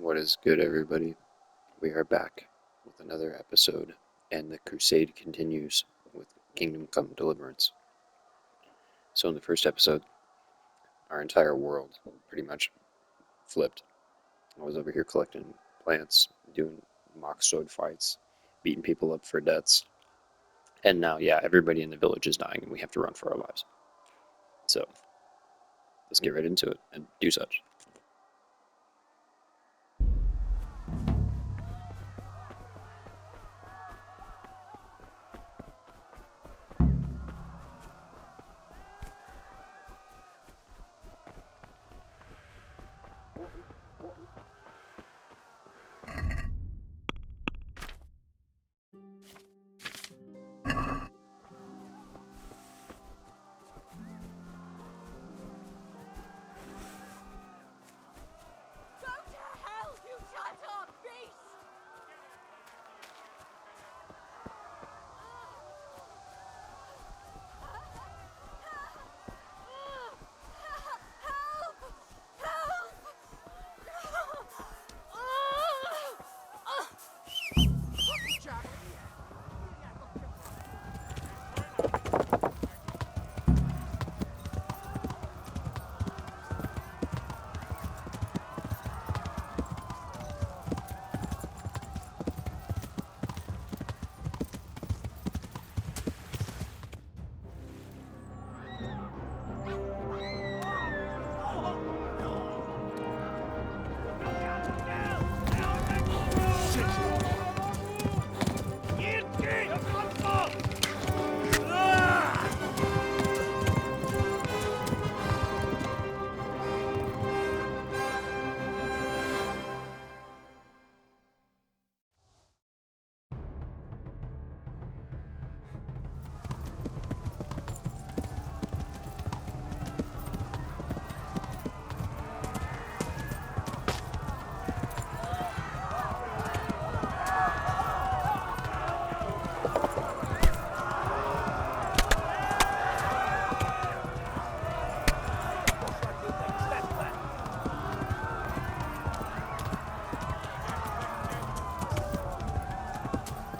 What is good, everybody? We are back with another episode, and the crusade continues with Kingdom Come Deliverance. So in the first episode, our entire world pretty much flipped. I was over here collecting plants, doing mock sword fights, beating people up for debts, and now, everybody in the village is dying, and we have to run for our lives. So, let's get right into it and do such.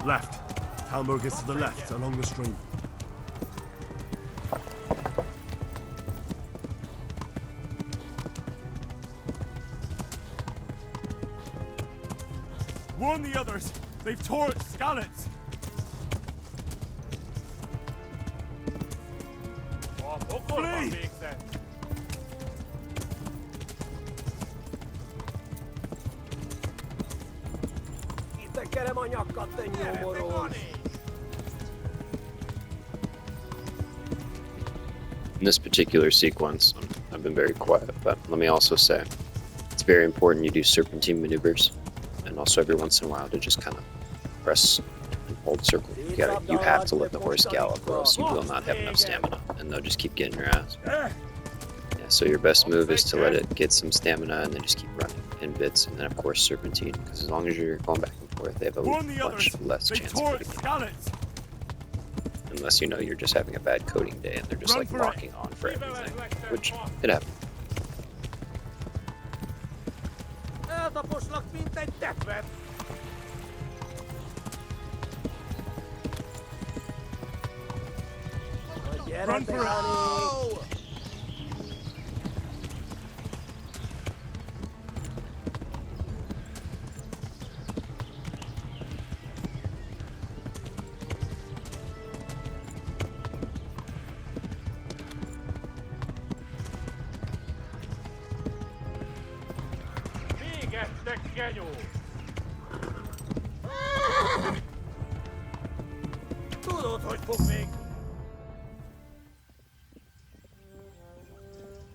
Left. Talmor gets to the left, along the stream. Warn the others! They've tore its scallops! Flee! In this particular sequence, I've been very quiet, but let me also say, it's very important you do serpentine maneuvers, and also every once in a while to just kind of press and hold circle. You have to let the horse gallop, or else you will not have enough stamina, and they'll just keep getting your ass. Yeah, so your best move is to let it get some stamina, and then just keep running in bits, and then of course serpentine, because as long as you're going back and forth, they have a much less chance of hitting you. Unless you know you're just having a bad coding day and they're just like locking on for everything, which it happens. Run for it! Tudod, hogy fog még!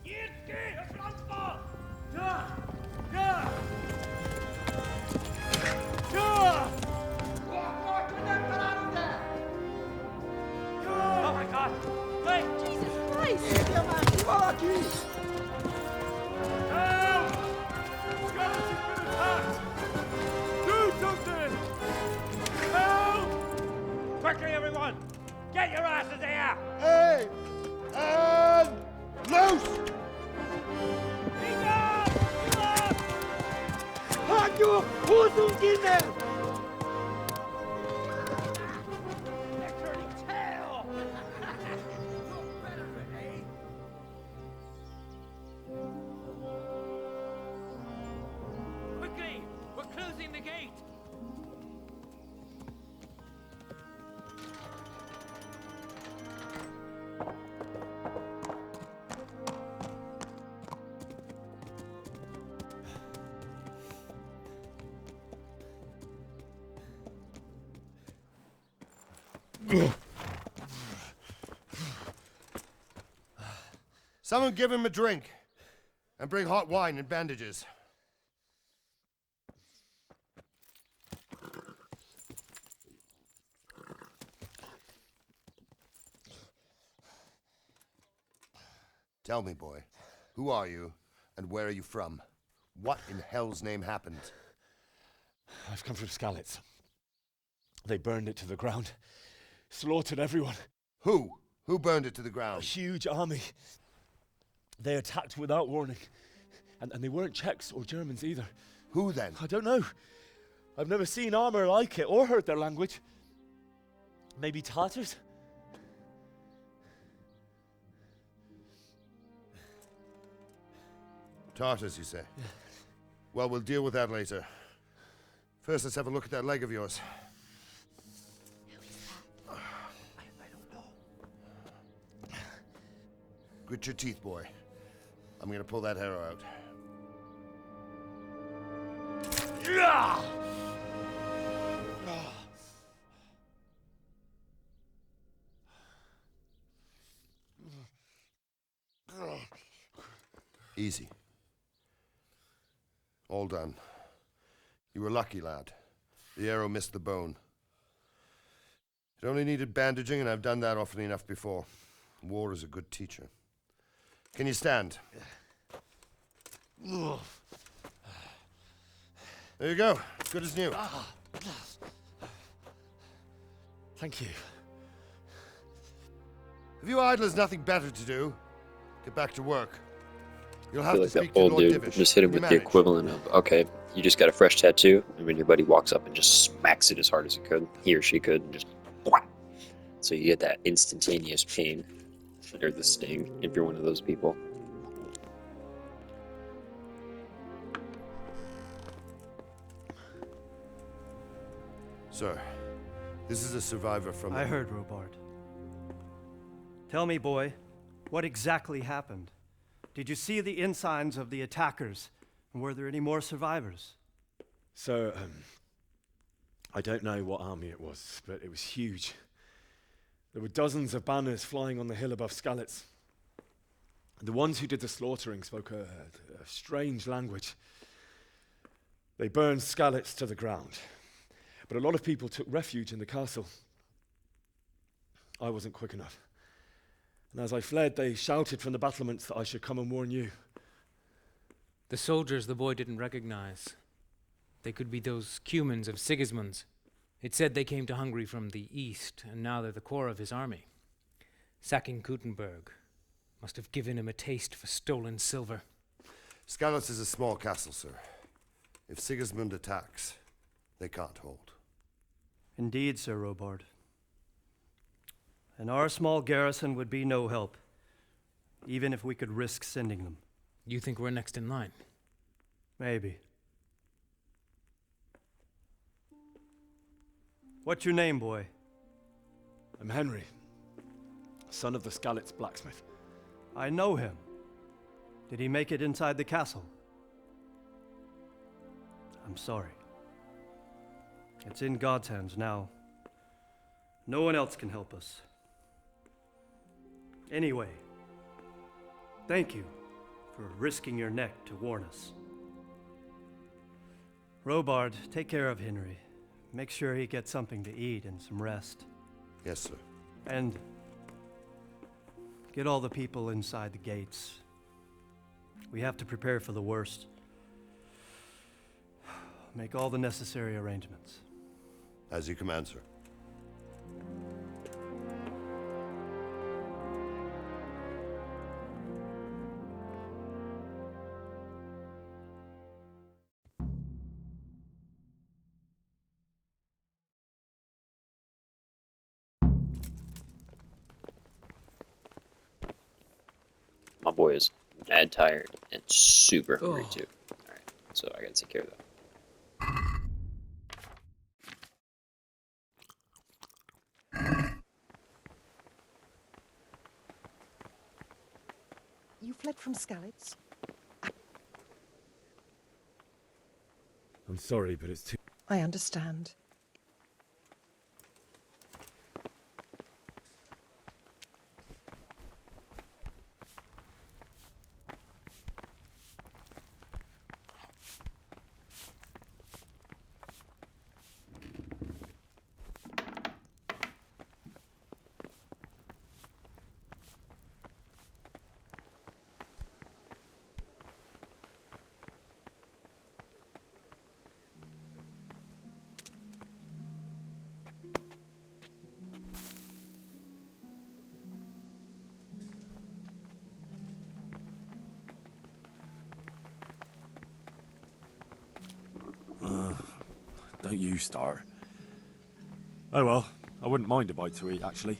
Nyitd ki a francba! Ja! Ja! Ja! Akkor, hogy nem találod el! Ja! Oh my God! Wait! Jesus Christ! Írja már ki valaki! Help! Skeleton's been attacked! Do something! Help! Quickly, everyone! Get your 쭉 호승기네. Quickly! We're closing the gate! Someone give him a drink. And bring hot wine and bandages. Tell me, boy, who are you and where are you from? What in hell's name happened? I've come from Skalitz. They burned it to the ground. Slaughtered everyone. Who? Who burned it to the A ground? huge army. They attacked without warning. And they weren't Czechs or Germans either. Who then? I don't know. I've never seen armor like it or heard their language. Maybe Tatars? Tartars, you say? Yeah. Well, we'll deal with that later. First, let's have a look at that leg of yours. I don't know. Grit your teeth, boy. I'm gonna pull that arrow out. Easy. All done. You were lucky, lad. The arrow missed the bone. It only needed bandaging, and I've done that often enough before. War is a good teacher. Can you stand? There you go. Good as new. Thank you. If you idlers nothing better to do, get back to work. You'll I have feel to like that speak to old Lord dude Divish. just hit him Can you with the manage? equivalent of, okay, you just got a fresh tattoo, and when your buddy walks up and just smacks it as hard as he or she could, and just whack. So you get that instantaneous pain, or the sting, if you're one of those people. Sir, this is a survivor from... I heard, Robard. Tell me, boy, what exactly happened? Did you see the ensigns of the attackers? And were there any more survivors? So, I don't know what army it was, but it was huge. There were dozens of banners flying on the hill above Skalitz. The ones who did the slaughtering spoke a strange language. They burned Skalitz to the ground, but a lot of people took refuge in the castle. I wasn't quick enough. And as I fled, they shouted from the battlements that I should come and warn you. The soldiers the boy didn't recognize. They could be those Cumans of Sigismund's. It said they came to Hungary from the east, and now they're the core of his army. Sacking Gutenberg must have given him a taste for stolen silver. Skalitz is a small castle, sir. If Sigismund attacks, they can't hold. Indeed, Sir Robard. And our small garrison would be no help, even if we could risk sending them. You think we're next in line? Maybe. What's your name, boy? I'm Henry, son of the Skalitz blacksmith. I know him. Did he make it inside the castle? I'm sorry. It's in God's hands now. No one else can help us. Anyway, thank you for risking your neck to warn us. Robard, take care of Henry. Make sure he gets something to eat and some rest. Yes, sir. And get all the people inside the gates. We have to prepare for the worst. Make all the necessary arrangements. As you command, sir. My boy is mad tired and super hungry too. Alright, so I gotta take care of that. You fled from Skalitz? I'm sorry, but it's too... I understand. Don't you start. Oh well, I wouldn't mind a bite to eat, actually.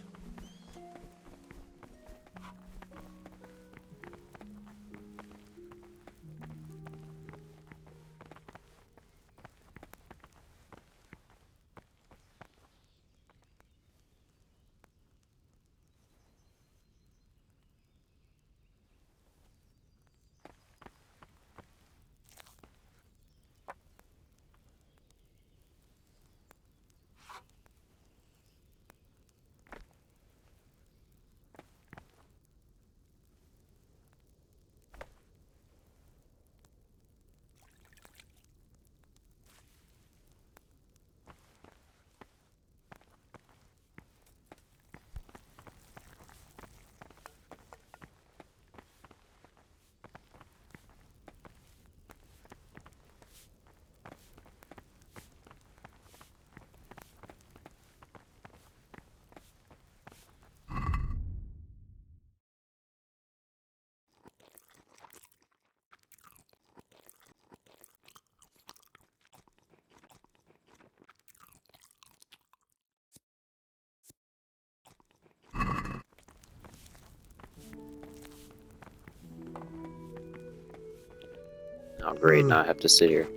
Oh great, now I have to sit here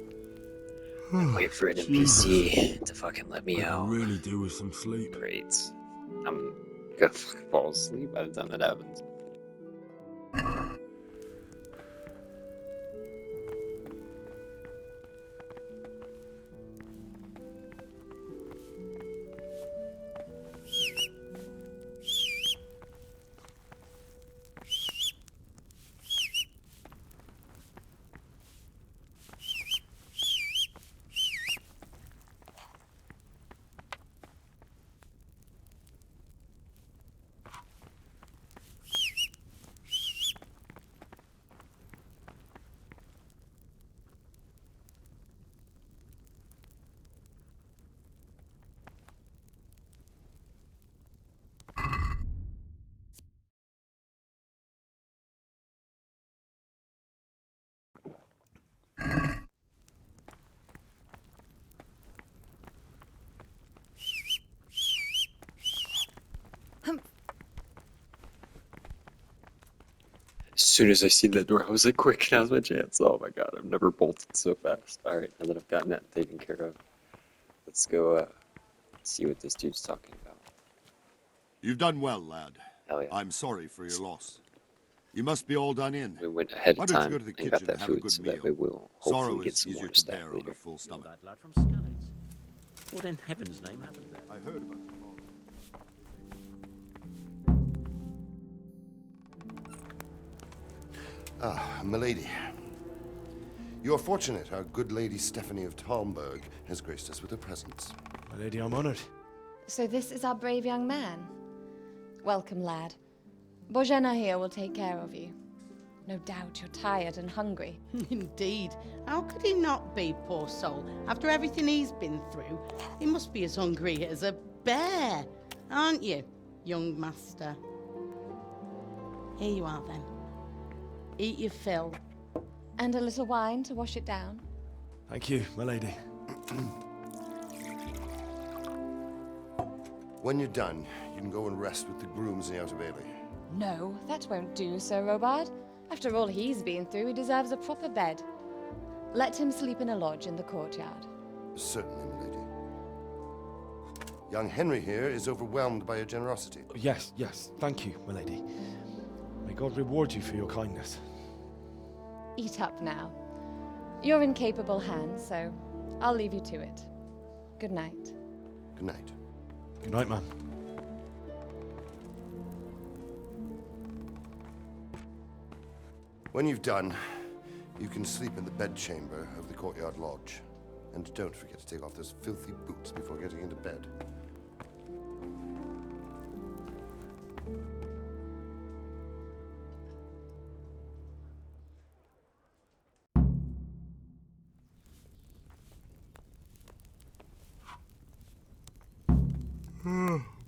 and wait for an NPC to fucking let me I out. could really do with some sleep. Great. I'm gonna fucking fall asleep by the time that happens. As soon as I see that door, I was like, quick, now's my chance. Oh my god, I've never bolted so fast. Alright, now that I've gotten that taken care of, let's go see what this dude's talking about. You've done well, lad. Hell yeah. I'm sorry for your loss. You must be all done in. We went ahead Why of don't you time go to the and got kitchen that and have a food good so meal? that way we'll Sorrow hopefully get is some easier more to staff bear on later. a full stomach. That lad from Skalitz. What in heaven's name happened there? I heard about the fall. Ah, milady. You are fortunate our good lady Stephanie of Talmberg has graced us with her presence. My lady, I'm honored. So this is our brave young man. Welcome, lad. Bozhena here will take care of you. No doubt you're tired and hungry. Indeed. How could he not be, poor soul? After everything he's been through, he must be as hungry as a bear, aren't you, young master? Here you are, then. Eat your fill. And a little wine to wash it down. Thank you, my lady. When you're done, you can go and rest with the grooms in the Outer Bailey. No, that won't do, Sir Robard. After all he's been through, he deserves a proper bed. Let him sleep in a lodge in the courtyard. Certainly, milady. Young Henry here is overwhelmed by your generosity. Yes, thank you, my lady. May God reward you for your kindness. Eat up now. You're in capable hands, so I'll leave you to it. Good night. Good night. Good night, ma'am. When you've done, you can sleep in the bedchamber of the courtyard lodge. And don't forget to take off those filthy boots before getting into bed.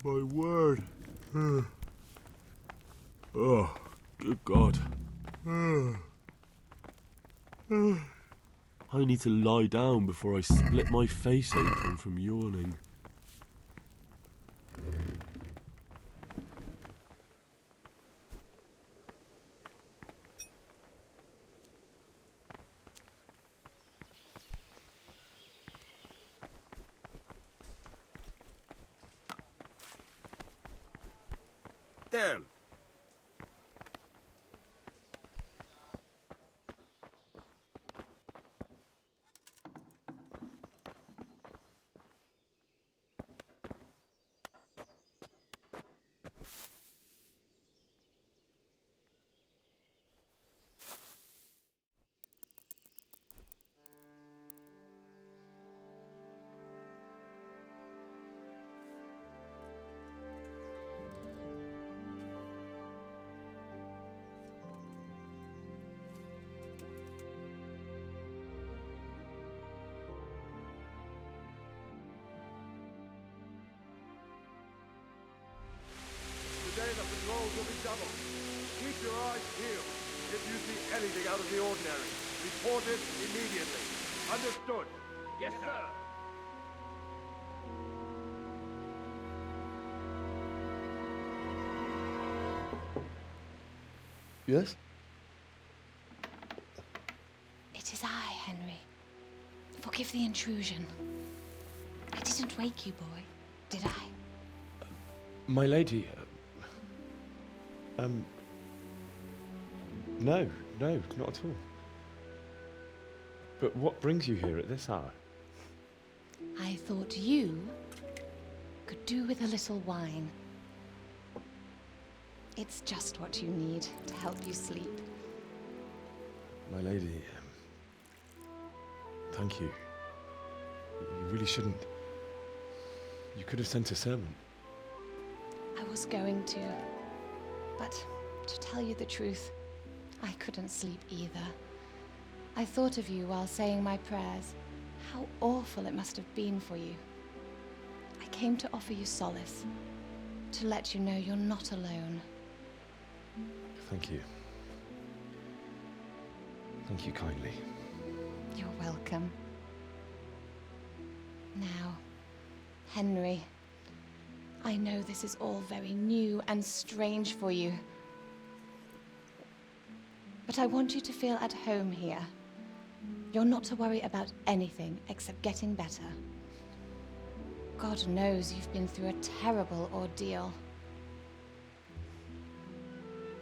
My word. Oh, good God. I need to lie down before I split my face open from yawning. Damn. Today the patrols will be doubled. Keep your eyes peeled. If you see anything out of the ordinary, report it immediately. Understood? Yes, sir. Yes? It is I, Henry. Forgive the intrusion. I didn't wake you, boy, did I? My lady, no, not at all. But what brings you here at this hour? I thought you could do with a little wine. It's just what you need to help you sleep. My lady, thank you. You really shouldn't. You could have sent a servant. I was going to, but to tell you the truth, I couldn't sleep either. I thought of you while saying my prayers. How awful it must have been for you. I came to offer you solace, to let you know you're not alone. Thank you. Thank you kindly. You're welcome. Now, Henry, I know this is all very new and strange for you. But I want you to feel at home here. You're not to worry about anything except getting better. God knows you've been through a terrible ordeal.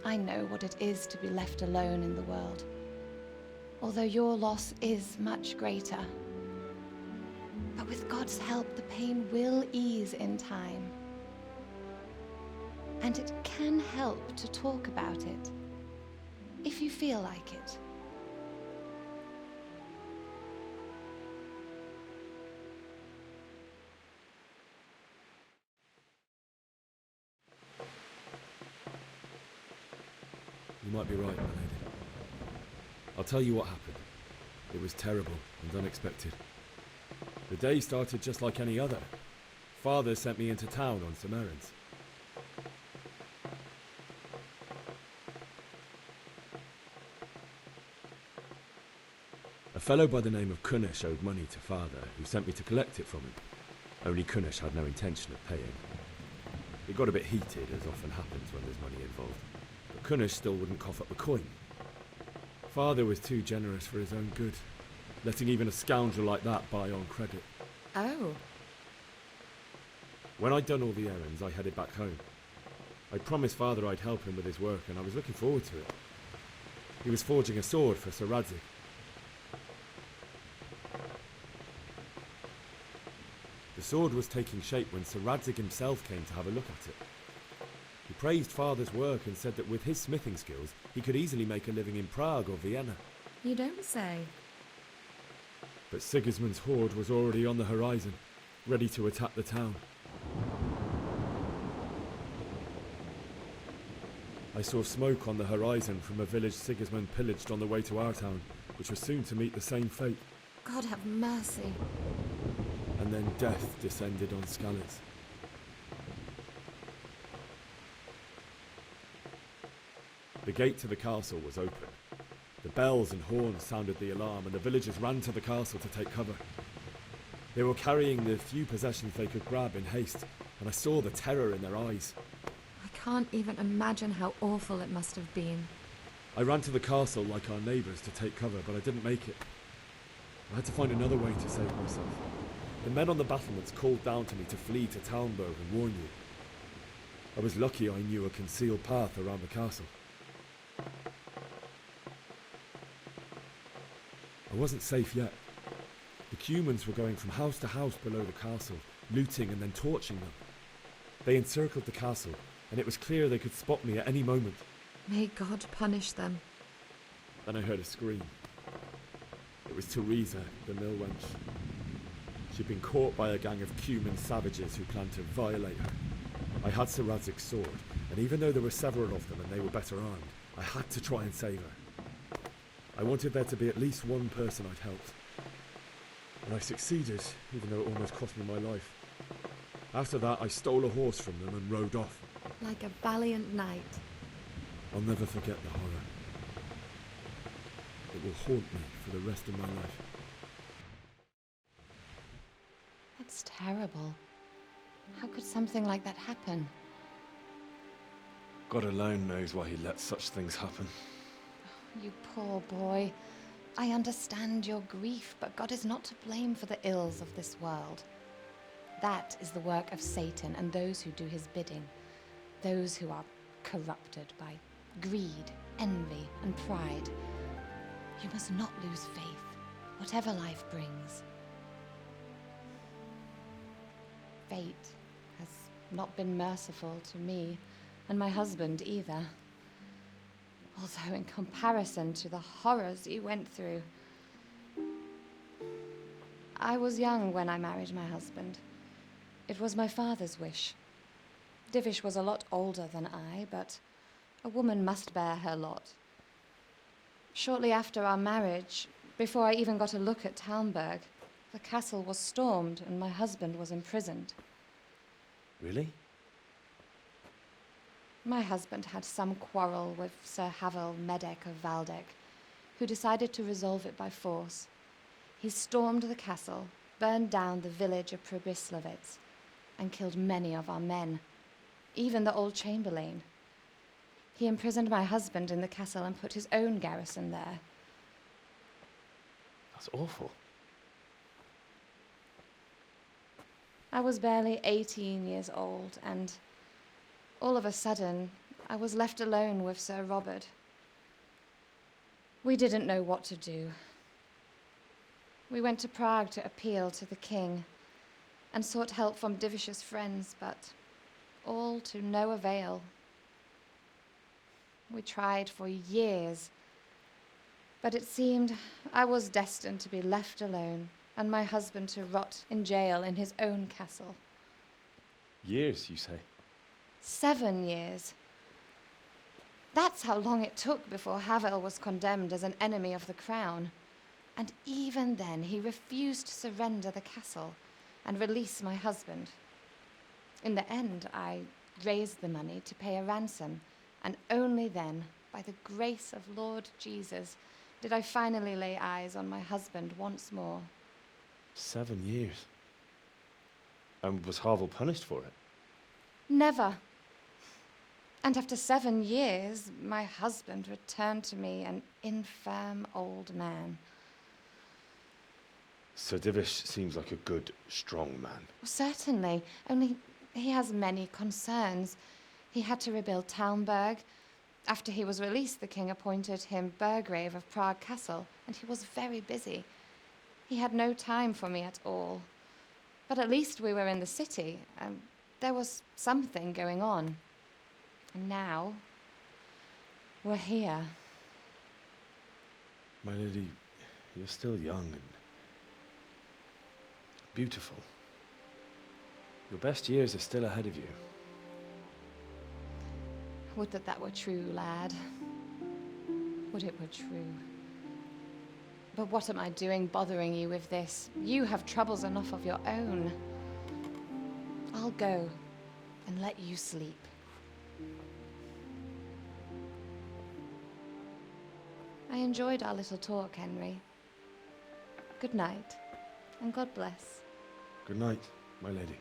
I know what it is to be left alone in the world, although your loss is much greater. But with God's help, the pain will ease in time. And it can help to talk about it, if you feel like it. You might be right, my lady. I'll tell you what happened. It was terrible and unexpected. The day started just like any other. Father sent me into town on some errands. A fellow by the name of Kunnish owed money to Father, who sent me to collect it from him. Only Kunnish had no intention of paying. It got a bit heated, as often happens when there's money involved, but Kunnish still wouldn't cough up a coin. Father was too generous for his own good, letting even a scoundrel like that buy on credit. Oh. When I'd done all the errands, I headed back home. I promised Father I'd help him with his work, and I was looking forward to it. He was forging a sword for Sir Radzig. The sword was taking shape when Sir Radzig himself came to have a look at it. He praised Father's work and said that with his smithing skills, he could easily make a living in Prague or Vienna. You don't say. But Sigismund's horde was already on the horizon, ready to attack the town. I saw smoke on the horizon from a village Sigismund pillaged on the way to our town, which was soon to meet the same fate. God have mercy. And then death descended on Skalitz. The gate to the castle was open. The bells and horns sounded the alarm, and the villagers ran to the castle to take cover. They were carrying the few possessions they could grab in haste, and I saw the terror in their eyes. I can't even imagine how awful it must have been. I ran to the castle like our neighbours to take cover, but I didn't make it. I had to find another way to save myself. The men on the battlements called down to me to flee to Talmberg and warn you. I was lucky I knew a concealed path around the castle. I wasn't safe yet. The Cumans were going from house to house below the castle, looting and then torching them. They encircled the castle, and it was clear they could spot me at any moment. May God punish them. Then I heard a scream. It was Teresa, the mill wench. She'd been caught by a gang of Cuman savages who planned to violate her. I had Sir Radzig's sword, and even though there were several of them and they were better armed, I had to try and save her. I wanted there to be at least one person I'd helped. And I succeeded, even though it almost cost me my life. After that, I stole a horse from them and rode off. Like a valiant knight. I'll never forget the horror. It will haunt me for the rest of my life. That's terrible. How could something like that happen? God alone knows why he lets such things happen. You poor boy. I understand your grief, but God is not to blame for the ills of this world. That is the work of Satan and those who do his bidding. Those who are corrupted by greed, envy, and pride. You must not lose faith, whatever life brings. Fate has not been merciful to me, and my husband either. Although in comparison to the horrors he went through. I was young when I married my husband. It was my father's wish. Divish was a lot older than I, but a woman must bear her lot. Shortly after our marriage, before I even got a look at Talmberg, the castle was stormed and my husband was imprisoned. Really? My husband had some quarrel with Sir Havel Medek of Valdek, who decided to resolve it by force. He stormed the castle, burned down the village of Probislavitz, and killed many of our men, even the old chamberlain. He imprisoned my husband in the castle and put his own garrison there. That's awful. I was barely 18 years old, and all of a sudden, I was left alone with Sir Robert. We didn't know what to do. We went to Prague to appeal to the king and sought help from Divish's friends, but all to no avail. We tried for years, but it seemed I was destined to be left alone and my husband to rot in jail in his own castle. Years, you say? 7 years. That's how long it took before Havel was condemned as an enemy of the crown. And even then, he refused to surrender the castle and release my husband. In the end, I raised the money to pay a ransom, and only then, by the grace of Lord Jesus, did I finally lay eyes on my husband once more. 7 years. And was Havel punished for it? Never. And after 7 years, my husband returned to me an infirm old man. Sir Divish seems like a good, strong man. Certainly, only he has many concerns. He had to rebuild Talmberg. After he was released, the king appointed him Burgrave of Prague Castle, and he was very busy. He had no time for me at all. But at least we were in the city, and there was something going on. And now, we're here. My lady, you're still young and beautiful. Your best years are still ahead of you. Would that that were true, lad. Would it were true. But what am I doing bothering you with this? You have troubles enough of your own. I'll go and let you sleep. I enjoyed our little talk, Henry. Good night, and God bless. Good night, my lady.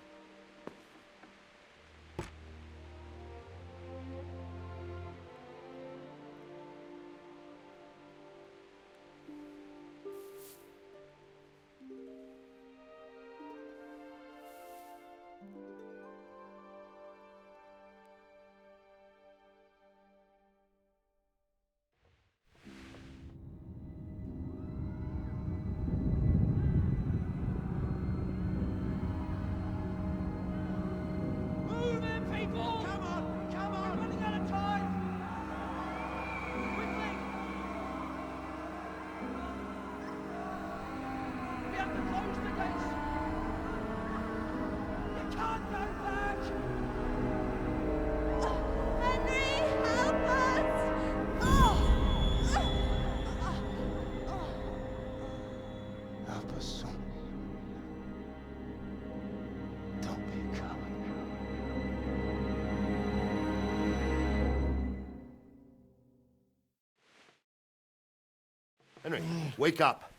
Henry, wake up.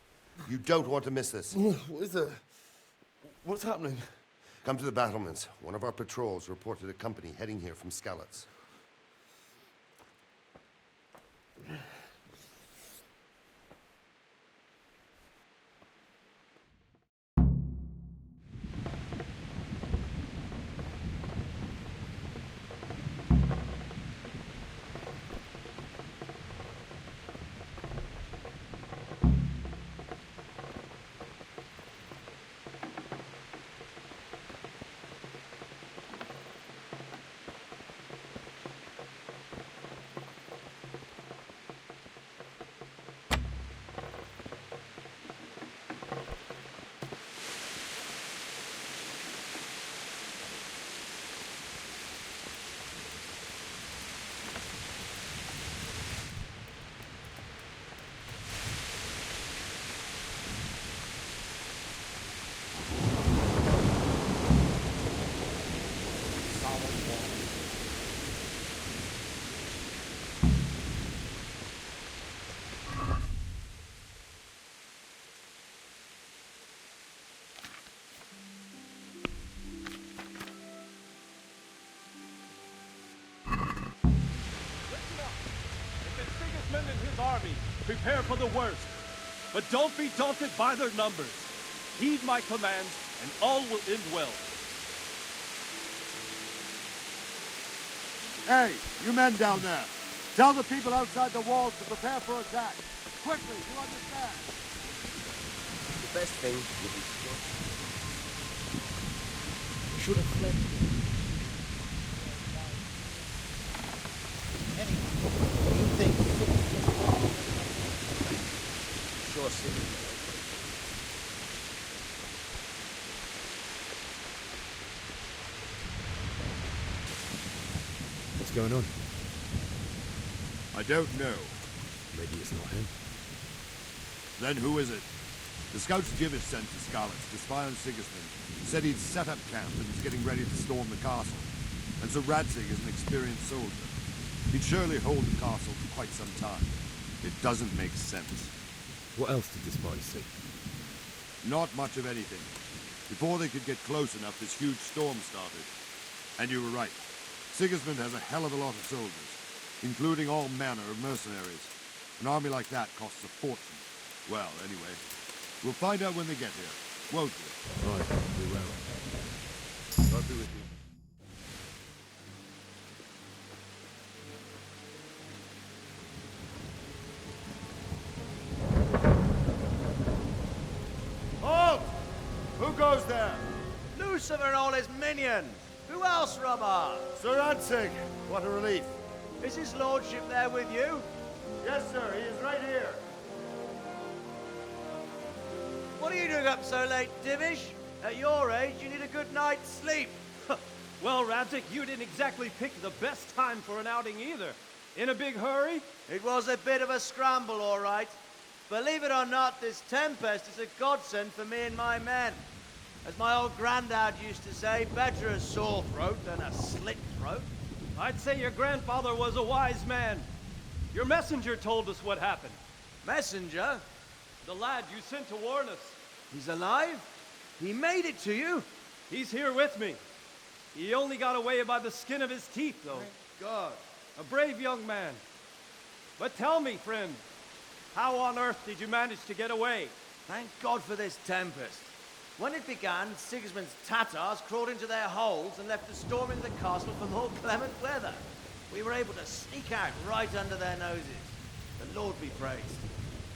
You don't want to miss this. What is it? What's happening? Come to the battlements. One of our patrols reported a company heading here from Skalitz. Army, prepare for the worst. But don't be daunted by their numbers. Heed my commands, and all will end well. Hey, you men down there. Tell the people outside the walls to prepare for attack. Quickly, you understand? The best thing would be to should have fled. Anyway, you think sure city. What's going on? I don't know. Maybe it's not him. Then who is it? The scouts Jivish sent to Skalitz to spy on Sigismund said he'd set up camp and was getting ready to storm the castle. And so Radzig is an experienced soldier. He'd surely hold the castle for quite some time. It doesn't make sense. What else did the spies see? Not much of anything. Before they could get close enough, this huge storm started. And you were right. Sigismund has a hell of a lot of soldiers, including all manner of mercenaries. An army like that costs a fortune. Well, anyway, we'll find out when they get here, won't we? Right, we will. God be with you. Halt! Who goes there? Lucifer and all his minions. Who else, Robert? Sir Ansig, what a relief. Is his lordship there with you? Yes, sir, he is right here. What are you doing up so late, Divish? At your age, you need a good night's sleep. Well, Radzik, you didn't exactly pick the best time for an outing either. In a big hurry? It was a bit of a scramble, all right. Believe it or not, this tempest is a godsend for me and my men. As my old granddad used to say, better a sore throat than a slit throat. I'd say your grandfather was a wise man. Your messenger told us what happened. Messenger? The lad you sent to warn us. He's alive? He made it to you? He's here with me. He only got away by the skin of his teeth, though. Thank God. A brave young man. But tell me, friend, how on earth did you manage to get away? Thank God for this tempest. When it began, Sigismund's Tatars crawled into their holes and left a storm into the castle for more clement weather. We were able to sneak out right under their noses. The Lord be praised.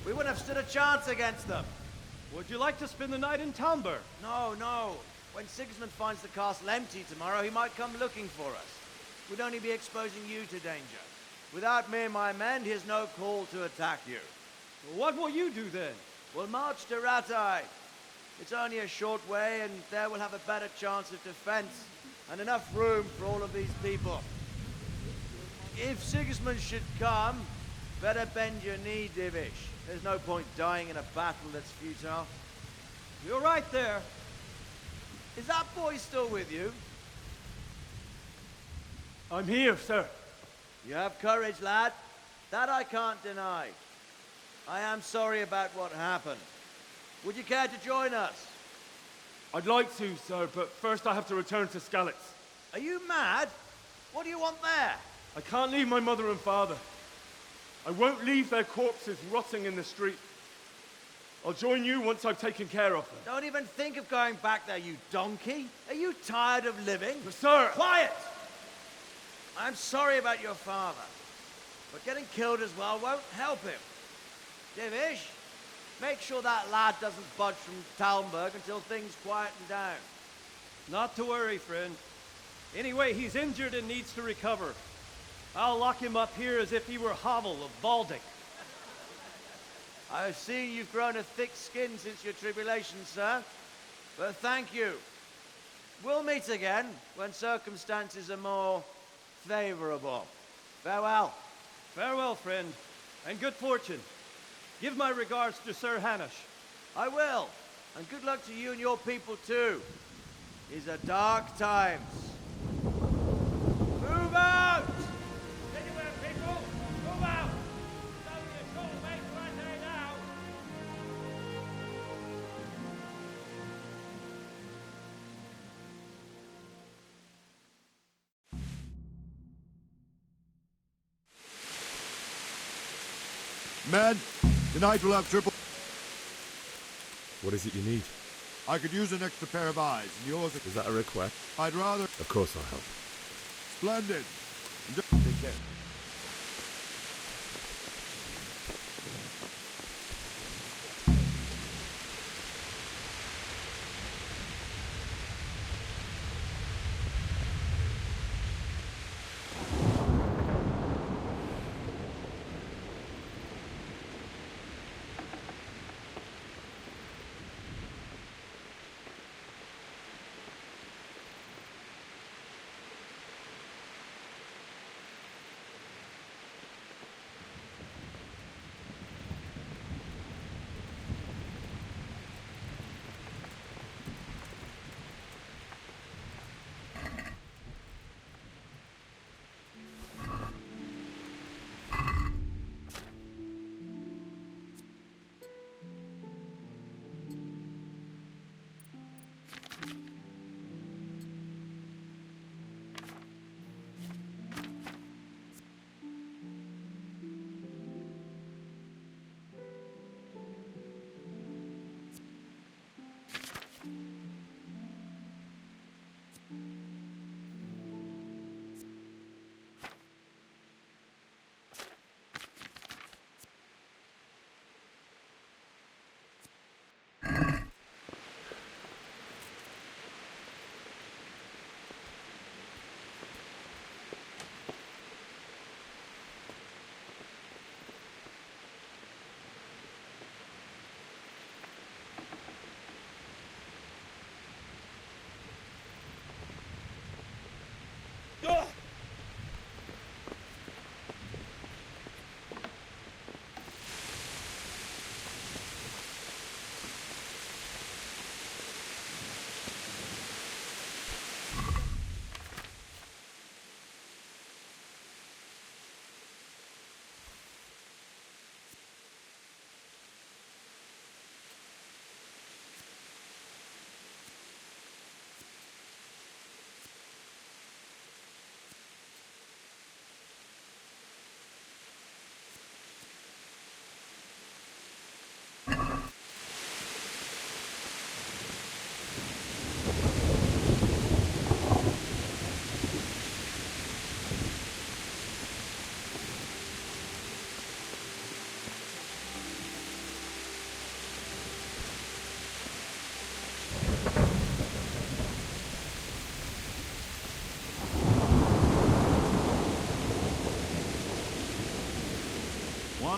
We wouldn't have stood a chance against them. Would you like to spend the night in Talmberg? No, no. When Sigismund finds the castle empty tomorrow, he might come looking for us. We'd only be exposing you to danger. Without me and my men, he has no call to attack you. What will you do then? We'll march to Rattay. It's only a short way, and there we'll have a better chance of defense, and enough room for all of these people. If Sigismund should come, better bend your knee, Divish. There's no point dying in a battle that's futile. You're right there. Is that boy still with you? I'm here, sir. You have courage, lad. That I can't deny. I am sorry about what happened. Would you care to join us? I'd like to, sir, but first I have to return to Skalitz. Are you mad? What do you want there? I can't leave my mother and father. I won't leave their corpses rotting in the street. I'll join you once I've taken care of them. Don't even think of going back there, you donkey. Are you tired of living? But sir! Quiet! I'm sorry about your father, but getting killed as well won't help him. Divish, make sure that lad doesn't budge from Talmberg until things quieten down. Not to worry, friend. Anyway, he's injured and needs to recover. I'll lock him up here as if he were Havel of Baldic. I've seen you've grown a thick skin since your tribulation, sir. But thank you. We'll meet again when circumstances are more favorable. Farewell. Farewell, friend, and good fortune. Give my regards to Sir Hanush. I will. And good luck to you and your people, too. These are dark times. Move out! Anywhere, people! Move out! It's only a short way to Rattay now! Men, tonight we'll have triple... What is it you need? I could use an extra pair of eyes, and yours... Is that a request? I'd rather... Of course I'll help. Splendid. And don't take care.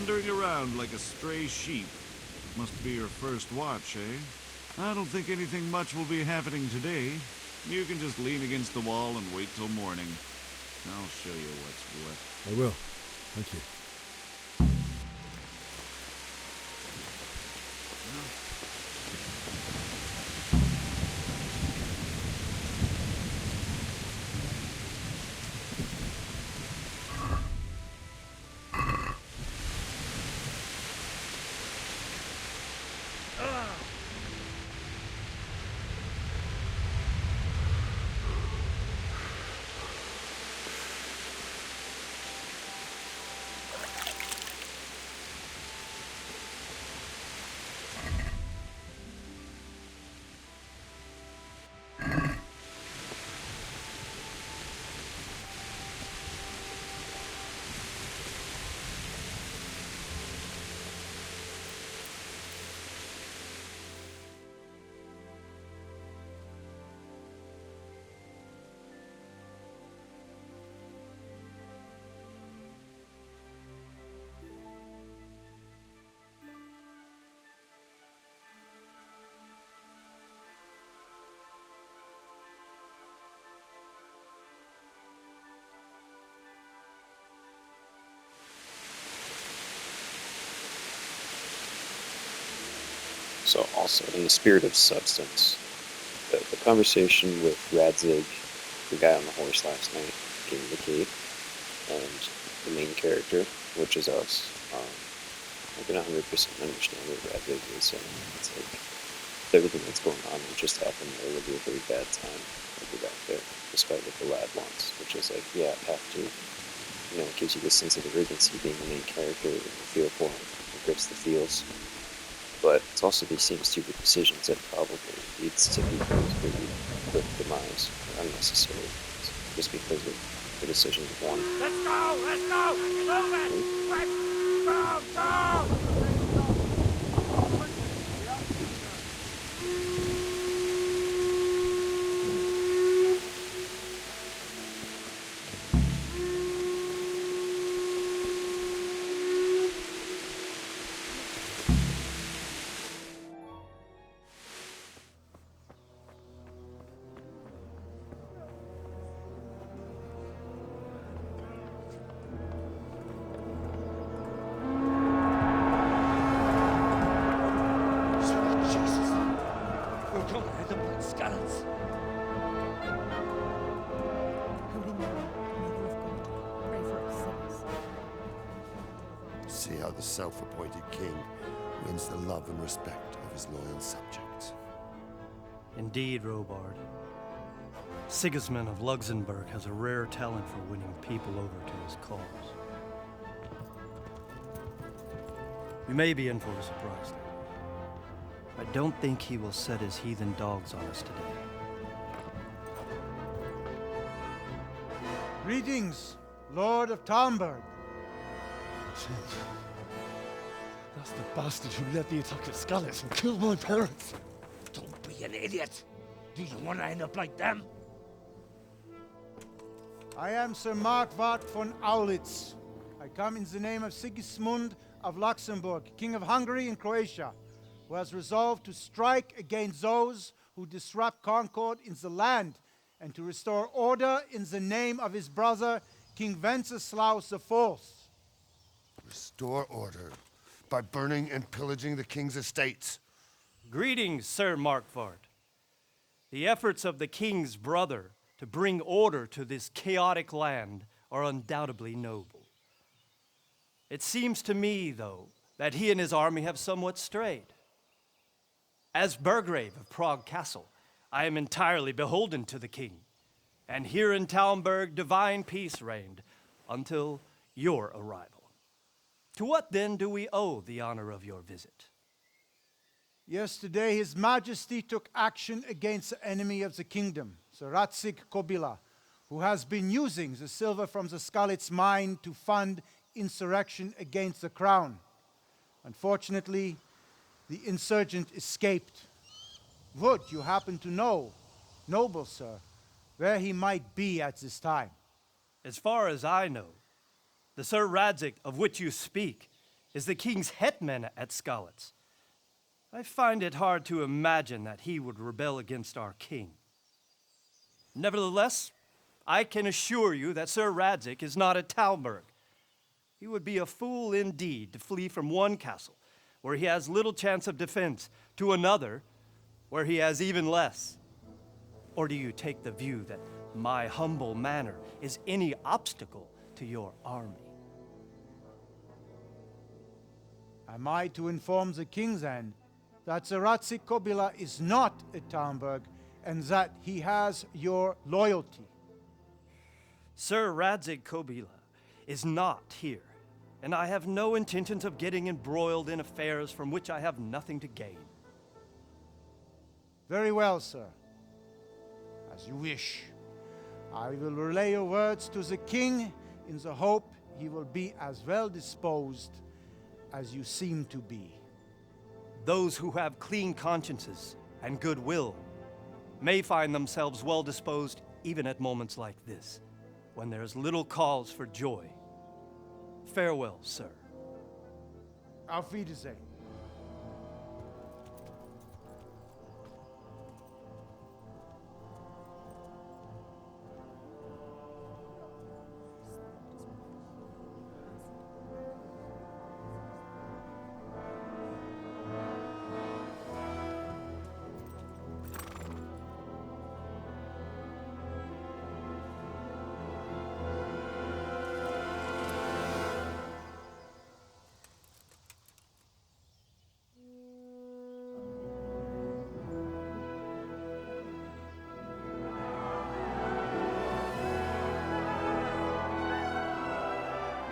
wandering around like a stray sheep. Must be your first watch, eh? I don't think anything much will be happening today. You can just lean against the wall and wait till morning. I'll show you what's what. I will. Thank you. So also, in the spirit of substance, the conversation with Radzig, the guy on the horse last night, King of the Cave, and the main character, which is us, I can 100% understand what Radzig is saying. It's like, with everything that's going on, it just happened, it would be a very bad time to be back there, despite what the lad wants, which is like, yeah, I have to. You know, it gives you this sense of urgency being the main character, and you feel for him, it grips the feels. But it's also these same stupid decisions that probably leads to people's very quick demise, unnecessary, just because of the decisions of one. Let's go! Let's go! Move it! Let's go! See how the self-appointed king wins the love and respect of his loyal subjects. Indeed, Robard. Sigismund of Luxembourg has a rare talent for winning people over to his cause. We may be in for a surprise, though. I don't think he will set his heathen dogs on us today. Greetings, Lord of Talmberg. That's the bastard who led the attack at Scarlet and killed my parents. Don't be an idiot. Do you want to end up like them? I am Sir Markwart von Aulitz. I come in the name of Sigismund of Luxembourg, King of Hungary and Croatia, who has resolved to strike against those who disrupt concord in the land and to restore order in the name of his brother, King Wenceslaus IV. Restore order by burning and pillaging the king's estates. Greetings, Sir Markwart. The efforts of the king's brother to bring order to this chaotic land are undoubtedly noble. It seems to me, though, that he and his army have somewhat strayed. As Burgrave of Prague Castle, I am entirely beholden to the king, and here in Talmberg divine peace reigned until your arrival. To what then do we owe the honor of your visit? Yesterday, His Majesty took action against the enemy of the kingdom, Sir Radzig Kobyla, who has been using the silver from the Skalitz mine to fund insurrection against the crown. Unfortunately, the insurgent escaped. Would you happen to know, noble sir, where he might be at this time? As far as I know, the Sir Radzig of which you speak is the king's hetman at Skalitz. I find it hard to imagine that he would rebel against our king. Nevertheless, I can assure you that Sir Radzig is not at Talmberg. He would be a fool indeed to flee from one castle, where he has little chance of defense, to another, where he has even less. Or do you take the view that my humble manner is any obstacle to your army? Am I to inform the king then that Sir Radzig Kobyla is not at Talmberg and that he has your loyalty? Sir Radzig Kobyla is not here, and I have no intentions of getting embroiled in affairs from which I have nothing to gain. Very well, sir. As you wish. I will relay your words to the king in the hope he will be as well disposed as you seem to be. Those who have clean consciences and goodwill may find themselves well disposed even at moments like this, when there is little cause for joy. Farewell, sir. Auf Wiedersehen.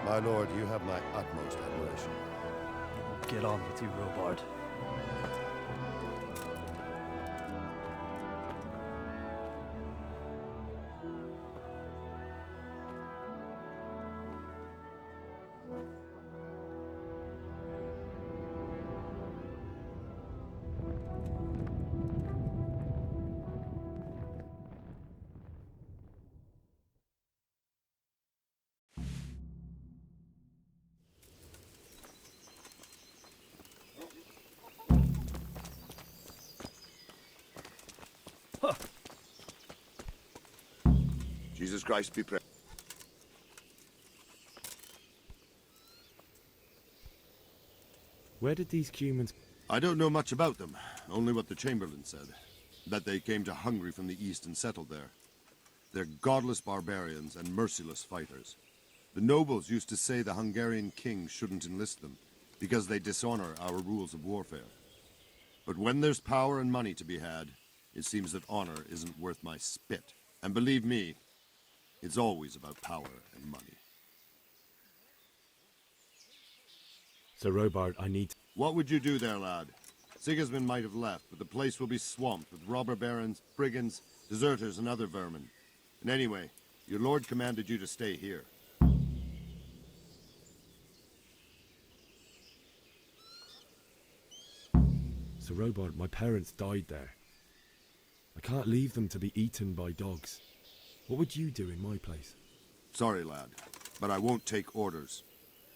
My lord, you have my utmost admiration. Get on with you, Robard. Jesus Christ be praised. Where did these humans... I don't know much about them, only what the Chamberlain said. That they came to Hungary from the east and settled there. They're godless barbarians and merciless fighters. The nobles used to say the Hungarian king shouldn't enlist them, because they dishonor our rules of warfare. But when there's power and money to be had, it seems that honor isn't worth my spit. And believe me, it's always about power and money. Sir Robard, I need... What would you do there, lad? Sigismund might have left, but the place will be swamped with robber barons, brigands, deserters, and other vermin. And anyway, your lord commanded you to stay here. Sir Robard, my parents died there. I can't leave them to be eaten by dogs. What would you do in my place? Sorry, lad, but I won't take orders.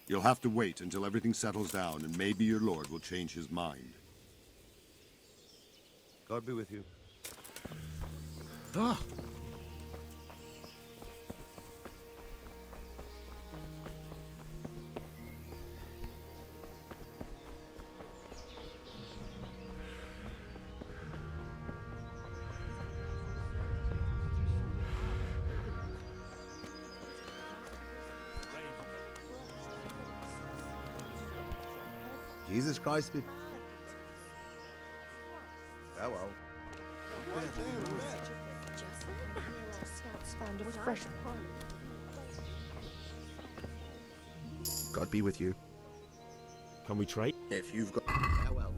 You'll have to wait until everything settles down, and maybe your lord will change his mind. God be with you. Ah! Jesus Christ be... Farewell. God be with you. Can we trade? If you've got... Farewell.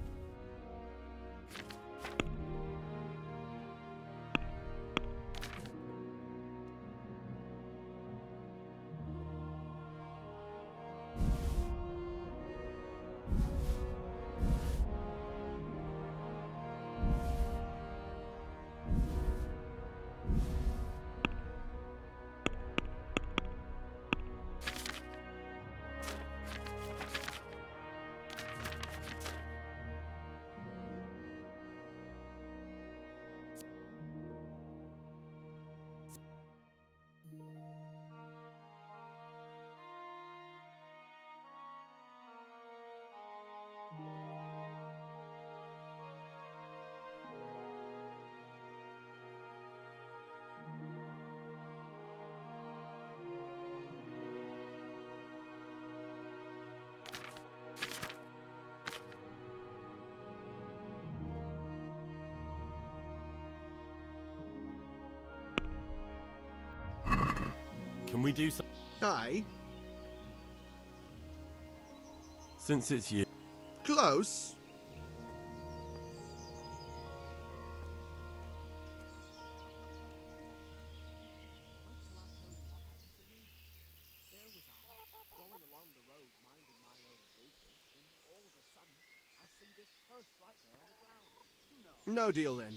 we do some... Aye. Since it's you. Close. No deal then.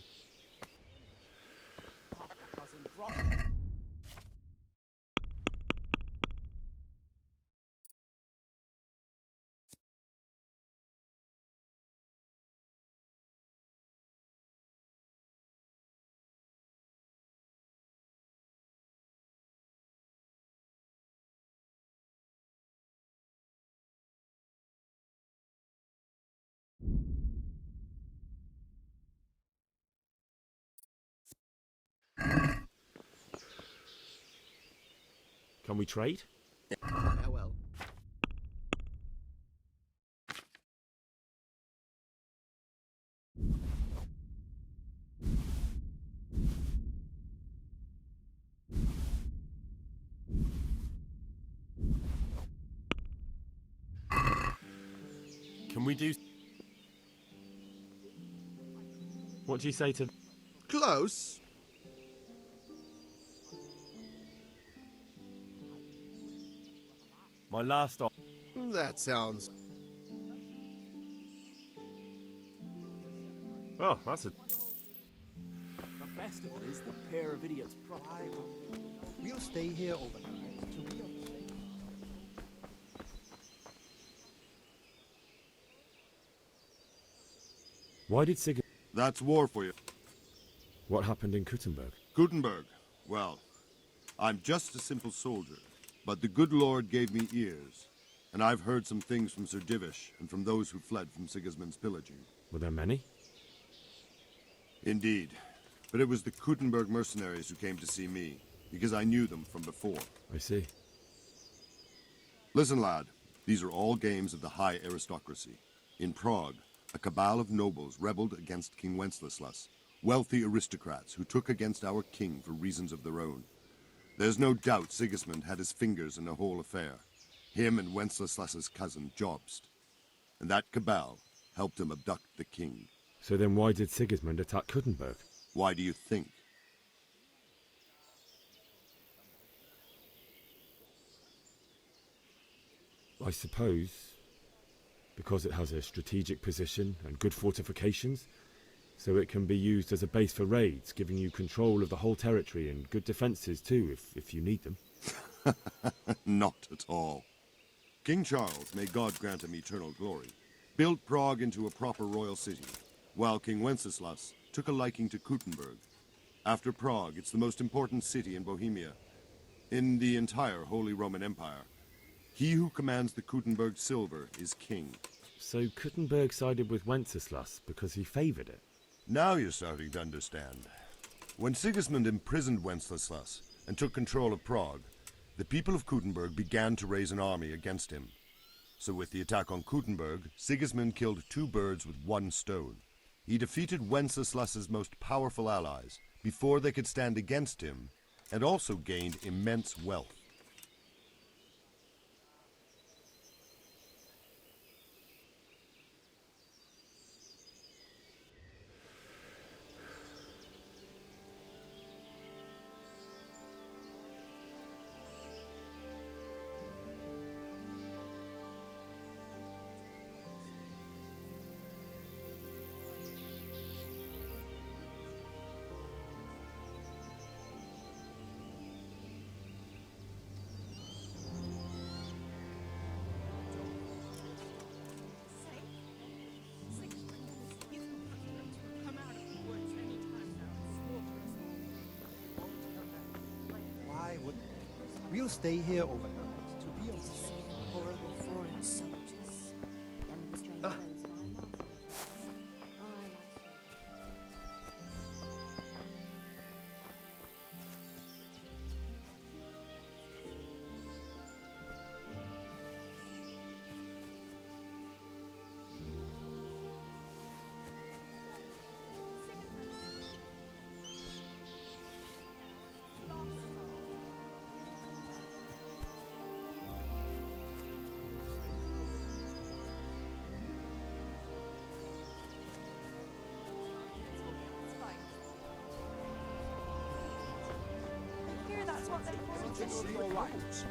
Can we trade? Farewell. Can we do... What do you say to... Close. My last op... That sounds... Oh, that's a... The festival is the pair of idiots pride. We'll stay here overnight to be on the safe. Why did Sig... That's war for you. What happened in Kuttenberg? Gutenberg. Well, I'm just a simple soldier, but the good Lord gave me ears, and I've heard some things from Sir Divish and from those who fled from Sigismund's pillaging. Were there many? Indeed. But it was the Kuttenberg mercenaries who came to see me, because I knew them from before. I see. Listen, lad. These are all games of the high aristocracy. In Prague, a cabal of nobles rebelled against King Wenceslas, wealthy aristocrats who took against our king for reasons of their own. There's no doubt Sigismund had his fingers in the whole affair. Him and Wenceslas's cousin, Jobst. And that cabal helped him abduct the king. So then why did Sigismund attack Kuttenberg? Why do you think? I suppose because it has a strategic position and good fortifications, so it can be used as a base for raids, giving you control of the whole territory and good defences too, if you need them. Not at all. King Charles, may God grant him eternal glory, built Prague into a proper royal city, while King Wenceslas took a liking to Kuttenberg. After Prague, it's the most important city in Bohemia, in the entire Holy Roman Empire. He who commands the Kuttenberg silver is king. So Kuttenberg sided with Wenceslas because he favoured it? Now you're starting to understand. When Sigismund imprisoned Wenceslas and took control of Prague, the people of Kuttenberg began to raise an army against him. So with the attack on Kuttenberg, Sigismund killed two birds with one stone. He defeated Wenceslas's most powerful allies before they could stand against him, and also gained immense wealth. We'll stay here overnight to be on the safe. Horrible foreign soldiers.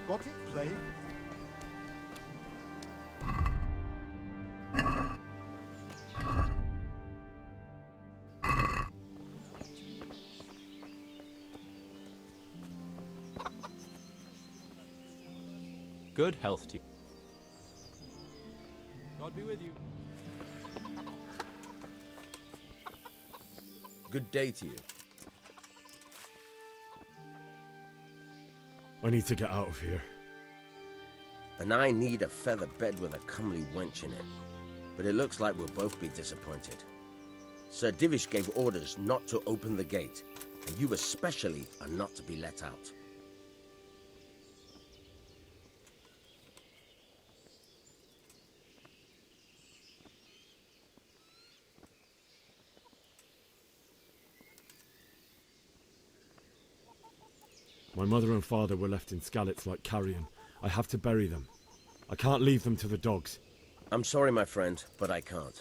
Got it, play? Good health to you. God be with you. Good day to you. I need to get out of here. And I need a feather bed with a comely wench in it. But it looks like we'll both be disappointed. Sir Divish gave orders not to open the gate, and you especially are not to be let out. My mother and father were left in Skalitz like carrion. I have to bury them. I can't leave them to the dogs. I'm sorry, my friend, but I can't.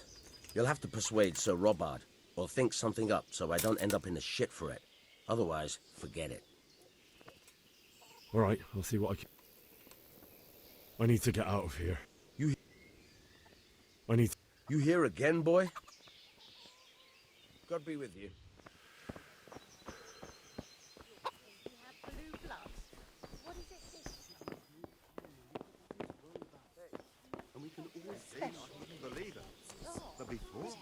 You'll have to persuade Sir Robard, or think something up so I don't end up in the shit for it. Otherwise, forget it. All right, I'll see what I can... I need to get out of here. You here again, boy? God be with you. And we can always believe it. But before...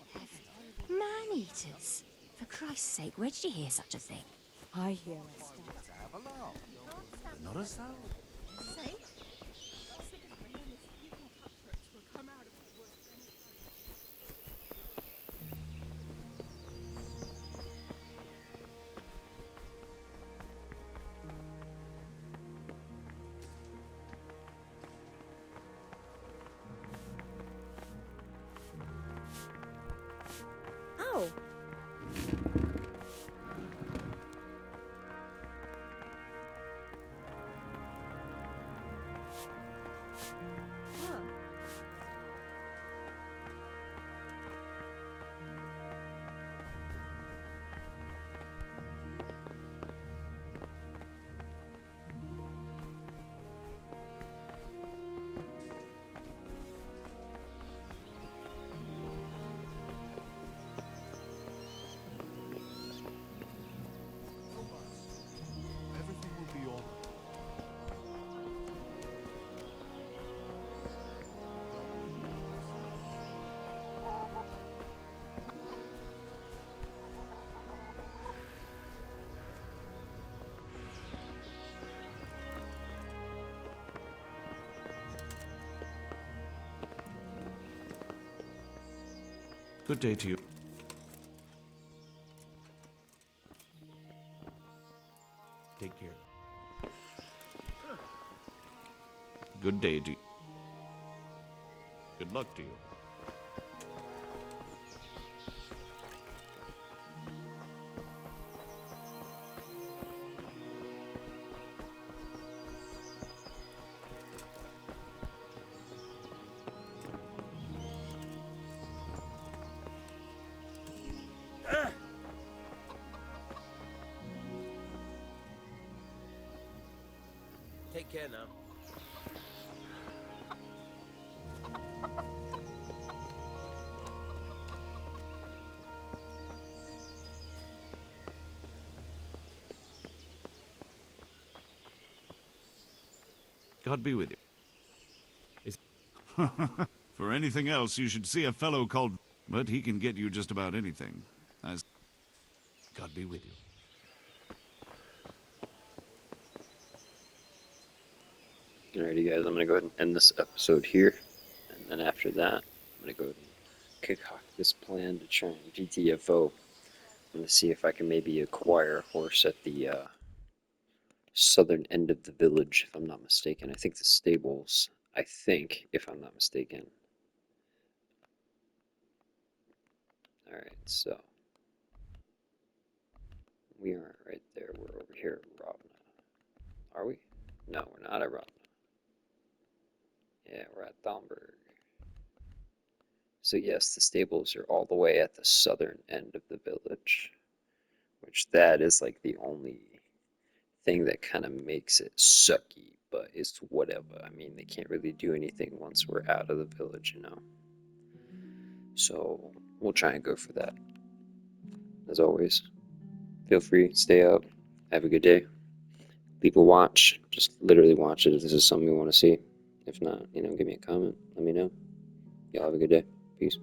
Man-eaters? For Christ's sake, where did you hear such a thing? I hear it. Have a laugh. Not a sound. Oh. Everything will be all right. Good day to you. Take care. Good day to you. Good luck to you. Take care now. God be with you. For anything else, you should see a fellow called... But he can get you just about anything. As... God be with you. Alrighty guys, I'm going to go ahead and end this episode here. And then after that, I'm going to go ahead and concoct this plan to try and GTFO. I'm going to see if I can maybe acquire a horse at the southern end of the village, if I'm not mistaken. I think the stables, if I'm not mistaken. Alright, so we aren't right there. We're over here at Ravna. Are we? No, we're not at Ravna. Yeah, we're at Thomberg. So yes, the stables are all the way at the southern end of the village, which that is like the only thing that kind of makes it sucky, but it's whatever. I mean, they can't really do anything once we're out of the village, you know. So we'll try and go for that. As always, feel free, stay up, have a good day. Leave a watch, just literally watch it if this is something you want to see. If not, you know, give me a comment, let me know. Y'all have a good day. Peace.